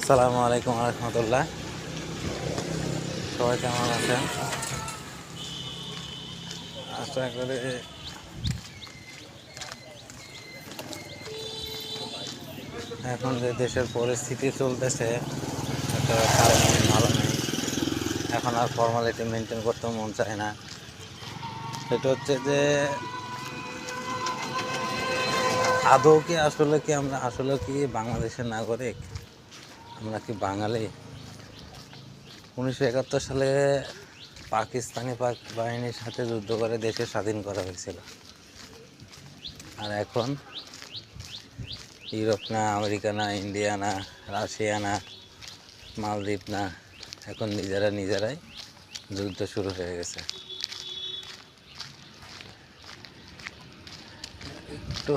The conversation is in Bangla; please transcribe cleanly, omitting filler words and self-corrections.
আসসালামু আলাইকুম রহমতুল্লাহ। সবাই কেমন আছেন? আশা করি এখন যে দেশের পরিস্থিতি চলতেছে এটা কারণ ভালো নেই। এখন আর ফর্মালিটি মেনটেন করতে মন চায় না। সেটা হচ্ছে যে আদৌ কি আমরা আসলে কি বাংলাদেশের নাগরিক? আমরা কি বাঙালি? 1971 সালে পাকিস্তানি বাহিনীর সাথে যুদ্ধ করে দেশে স্বাধীন করা হয়েছিল। আর এখন ইউরোপ না, আমেরিকা না, ইন্ডিয়া না, রাশিয়া না, মালদ্বীপ না, এখন নিজেরাই যুদ্ধ শুরু হয়ে গেছে। একটু